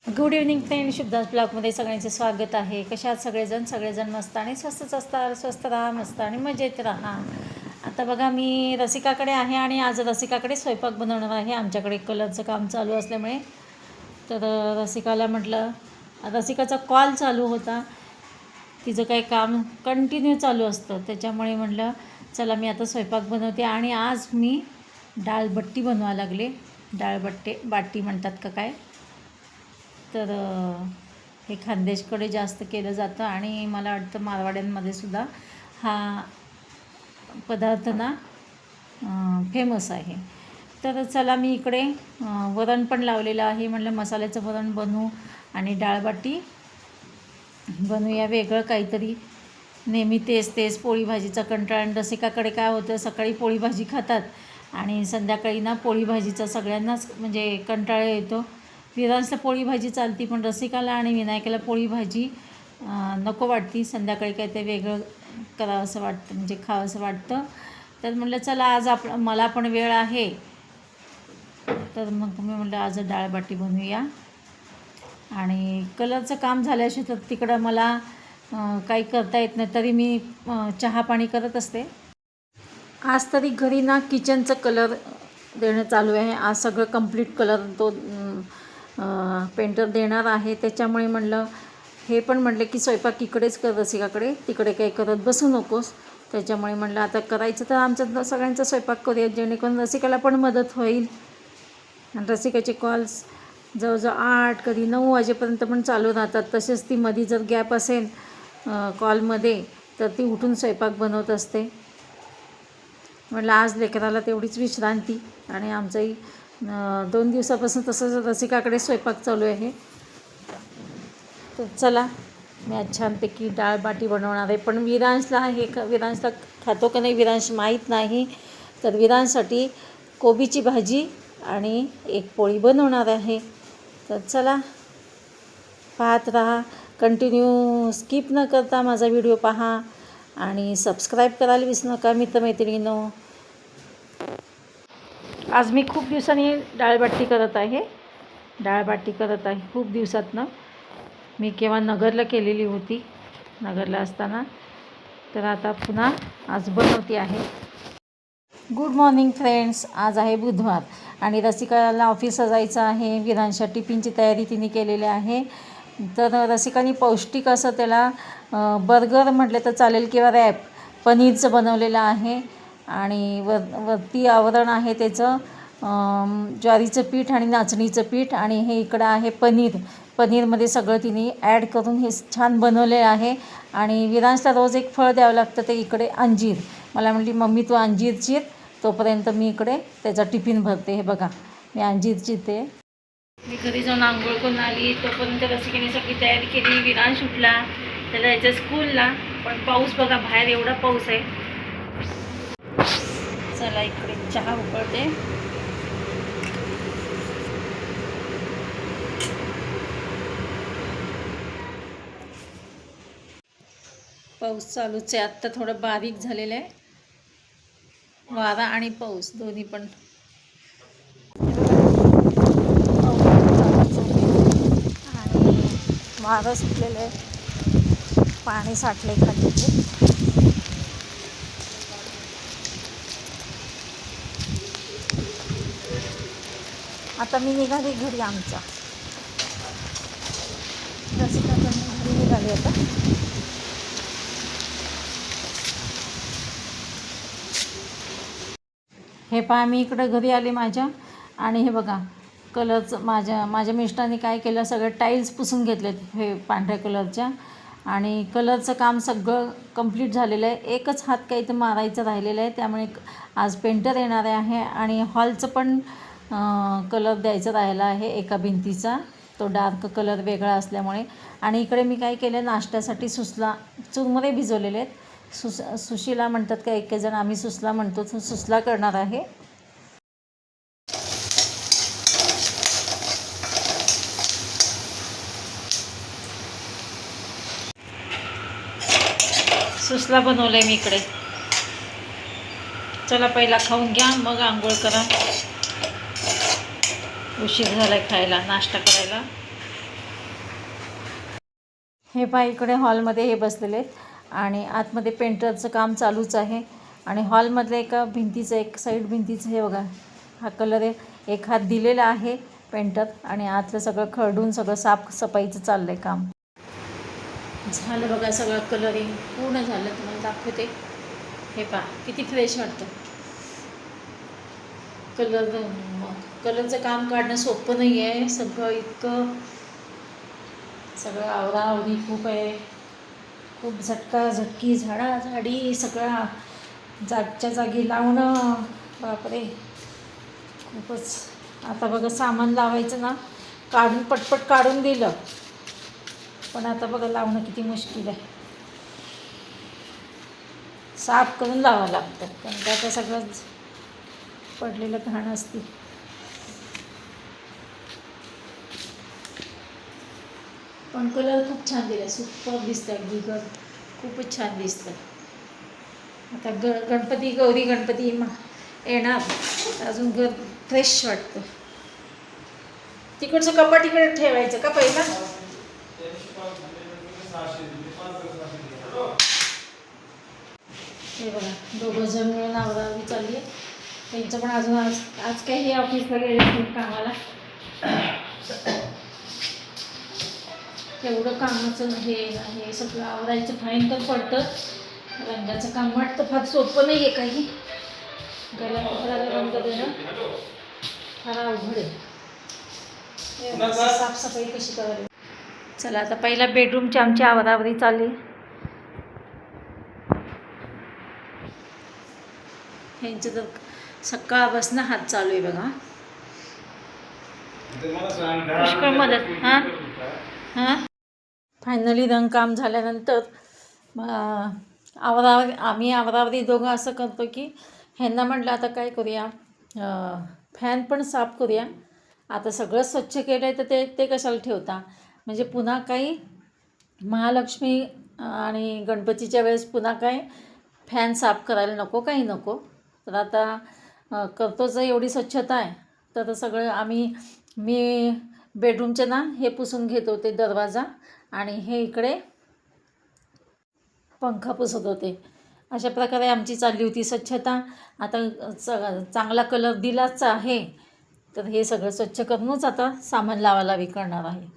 Good evening friend, शुभदास ब्लॉगमध्ये सगळ्यांचे स्वागत आहे. कशात सगळेजण मस्त आणि स्वस्तच असतात. स्वस्थ राहा, मस्त आणि मजेत राहा. आता बघा, मी रसिकाकडे आहे आणि आज रसिकाकडे स्वयंपाक बनवणार आहे. आमच्याकडे कलरचं काम चालू असल्यामुळे तर रसिकाला म्हटलं, रसिकाचा कॉल चालू होता, तिचं काही काम कंटिन्यू चालू असतं, त्याच्यामुळे म्हटलं चला मी आता स्वयंपाक बनवते. आणि आज मी डाळबट्टी बनवायला लागले. बाटी म्हणतात का काय, तर हे खानदेशकडे जास्त केलं जातं आणि मला वाटतं मारवाड्यांमध्ये सुद्धा हा पदार्थ ना फेमस आहे. तर चला मी इकडे वरण पण लावलेलं आहे. म्हटलं मसाल्याचं वरण बनवू आणि डाळबाटी बनवूया, वेगळं काहीतरी. नेहमी तेच पोळी भाजीचा कंटाळा. आणि रसिकाकडे काय होतं, सकाळी पोळी भाजी खातात आणि संध्याकाळी ना पोळी भाजीचा सगळ्यांनाच म्हणजे कंटाळा येतो. विरांसला पोळी भाजी चालती, पण रसिकाला आणि विनायकाला पोळी भाजी नको वाटती. संध्याकाळी काय ते वेगळं करावं असं वाटतं, म्हणजे खावं असं वाटतं. तर म्हटलं चला आज मला पण वेळ आहे, तर मग मी म्हटलं आज डाळबाटी बनवूया. आणि कलरचं काम झाल्याशिवाय तर तिकडं मला काही करता येत नाही, तरी मी चहा पाणी करत असते. आज तरी घरी ना किचनचं कलर देणं चालू आहे. आज सगळं कंप्लीट कलर तो पेंटर देणार आहे. त्याच्यामुळे म्हणलं, हे पण म्हटलं की स्वयंपाक इकडेच कर रसिकाकडे, तिकडे काही करत बसू नकोस. त्याच्यामुळे म्हटलं आता करायचं तर आमचा सगळ्यांचा स्वयंपाक करूया, जेणेकरून रसिकाला पण मदत होईल. आणि रसिकाचे कॉल्स जवळजवळ 8 कधी 9 वाजेपर्यंत पण चालू राहतात. तसेच ती मध्ये जर गॅप असेल कॉलमध्ये तर ती उठून स्वयंपाक बनवत असते. म्हटलं आज लेकराला तेवढीच विश्रांती. आणि आमचंही 2 दिवसापासून तसंच रसिकाकडे स्वयंपाक चालू आहे. तर चला मी आज छानपैकी डाळबाटी बनवणार आहे. पण विरांशला खातो का नाही विरांश माहीत नाही. तर विरांशसाठी कोबीची भाजी आणि एक पोळी बनवणार आहे. तर चला पाहत राहा, कंटिन्यू स्किप न करता माझा व्हिडिओ पहा आणि सबस्क्राईब करायला विसरू नका मित्रमैत्रिणींनो. आज मी खूप दिवसांनी डाळबाटी करत आहे. खूप दिवसातनं. मी केव्हा नगरला केलेली होती, नगरला असताना. तर आता पुन्हा आज बनवते आहे. गुड मॉर्निंग फ्रेंड्स, आज आहे बुधवार आणि रसिकाला ऑफिसला जायचं आहे. विरांशा टिफिनची तयारी तिने केलेली आहे. तर रसिकाने पौष्टिक असं त्याला बर्गर म्हटले तर चालेल किंवा रॅप पनीरचं बनवलेलं आहे. आणि वरती आवरण आहे त्याचं ज्वारीचं पीठ आणि नाचणीचं पीठ. आणि हे इकडं आहे पनीरमध्ये सगळं तिने ॲड करून हे छान बनवले आहे. आणि विरांशला रोज एक फळ द्यावं लागतं, ते इकडे अंजीर. मला म्हटली मम्मी तू अंजीर चीर, तोपर्यंत मी इकडे त्याचा टिफिन भरते. हे बघा मी अंजीर चिरते. मी घरी जाऊन आंघोळ करून आली, तोपर्यंत रसिकेने सगळी तयारी केली. विरांश उठला, त्याला जायचं स्कूलला. पण पाऊस बघा, बाहेर एवढा पाऊस आहे. चला इकडे चहा उकळते. पाऊस चालूच आहे. आत्ता थोडं बारीक झालेलं आहे. वारा आणि पाऊस दोन्ही पण. आणि वारं सुटलेलं आहे, पाणी साठले खाली. आता मी निघाली घरी. आमच्या रसिकाकडनं घरी निघाली आता. हे पहा, मी इकडं घरी आले माझ्या. आणि हे बघा कलरचं माझ्या मिस्टरांनी काय केलं, सगळं टाईल्स पुसून घेतलेत हे पांढऱ्या कलरच्या. आणि कलरचं काम सगळं कंप्लीट झालेलं आहे. एकच हात काही तर मारायचं राहिलेलं आहे, त्यामुळे आज पेंटर येणार आहे. आणि हॉलचं पण कलर द्यायचं राहिला आहे एका भिंतीचा, तो डार्क कलर वेगळा असल्यामुळे. आणि इकडे मी काय केलं, नाश्त्यासाठी चुरमुरे भिजवलेले आहेत. सुशिला म्हणतात का एक जण, आम्ही सुसला म्हणतो. सुसला करणार आहे. सुसला बनवलं आहे मी इकडे. चला पहिला खाऊन घ्या, मग आंघोळ करा. उशीर झाला खायला, नाश्ता करायला. हे पहा इकडे हॉलमध्ये हे बसलेले आहेत आणि आतमध्ये पेंटरचं काम चालूच आहे. आणि हॉलमधलं एका भिंतीचं एक साईड भिंतीचं हे बघा हा कलर आहे, एक हात दिलेला आहे पेंटर आणि आतलं सगळं खरडून सगळं साफसफाईचं चाललं आहे काम. झालं बघा सगळं कलरिंग पूर्ण झालं, तुम्हाला दाखवते. हे पहा किती फ्रेश वाटतं. कलरचं काम काढणं सोपं नाही आहे. सगळं इतकं सगळं आवराआवरी खूप आहे. खूप झटकी झाडाझाडी सगळं जागच्या जागी लावणं, बापरे खूपच. आता बघा सामान लावायचं ना, पटपट काढून दिलं, पण आता बघा लावणं किती मुश्किल आहे. साफ करून लावावं लागतं, कारण का आता सगळं पडलेलं घाण असते. पण कलर खूप छान दिला, सुपर दिसतं अगदी घर, खूपच छान दिसतं. आता गौरी गणपती येणार, अजून घर फ्रेश वाटतं. तिकडचं कपाट इकडे ठेवायचं का पहिला? हे बघा दोघं जण मिळून आवरावी चालली आहे. त्यांचं पण अजून आज काही हे ऑफिसला गेले कामाला, तेवढं कामाचं हे सगळं आवरायचं भयंकर पडतं. रंगाचं काम वाटतं फार सोपं नाही आहे काही. गळ्या कपड्याला रंग देणं फार अवघड आहे. साफसफाई कशी करावी. चला आता पहिला बेडरूमची आमची आवरावरी चालली. ह्यांचं तर सकाळपासून हात चालू आहे बघा. पुष्कळ मदत. हां फायनली रंगकाम झाल्यानंतर आम्ही आवरावरी दोघं असं करतो की ह्यांना म्हटलं आता काय करूया, फॅन पण साफ करूया. आता सगळं स्वच्छ केलं आहे तर ते कशाला ठेवता, म्हणजे पुन्हा काही महालक्ष्मी आणि गणपतीच्या वेळेस पुन्हा काय फॅन साफ करायला नको, काही नको. तर आता करतोच एवढी स्वच्छता आहे तर सगळं मी बेडरूमचे ना हे पुसून घेत होते दरवाजा, आणि हे इकडे पंखा पुसत होते. अशा प्रकारे आमची चालली होती स्वच्छता. आता चांगला कलर दिलाच आहे तर हे सगळं स्वच्छ करूनच आता सामान लावायला करणार आहे.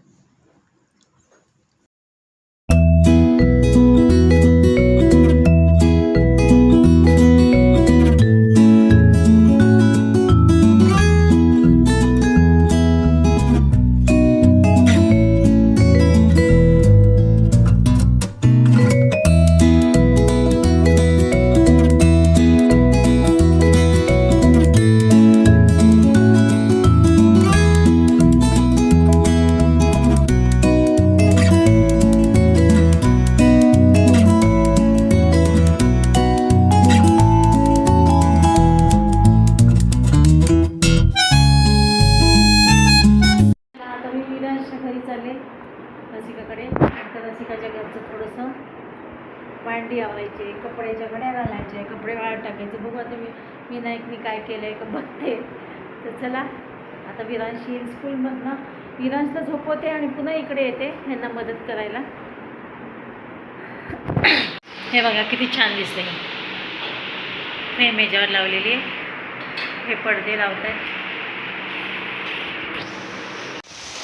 रसिकाकडे. तर रसिकाच्या घरचं थोडंसं भांडी आवरायचे, कपड्याच्या घड्या घालायचे, कपडे वाळत टाकायचे. बघू आता विनायकनी काय केलं आहे का बघते. तर चला आता विरांशी येईल स्कूलमधनं, विरांशला झोपवते आणि पुन्हा इकडे येते ह्यांना मदत करायला. हे बघा किती छान दिसते. फ्रेम याच्यावर लावलेली आहे, हे पडदे लावत आहेत.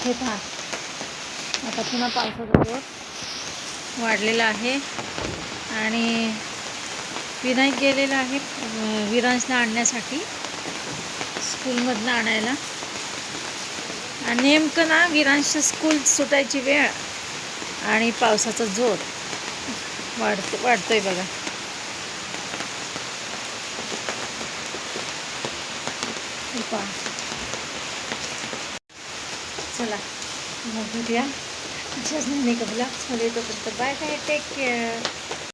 हे पहा आता पुन्हा पावसाचा जोर वाढलेला आहे आणि विनायक गेलेला आहे विरांशला आणण्यासाठी स्कूलमधनं आणायला. आणि नेमकं ना विरांशचं स्कूल सुटायची वेळ आणि पावसाचा जोर वाढतोय बघा. चला मग भेटूया अशाच नाही का ब्लॉग्समध्ये. तोपर्यंत बाय बाय, टेक केअर.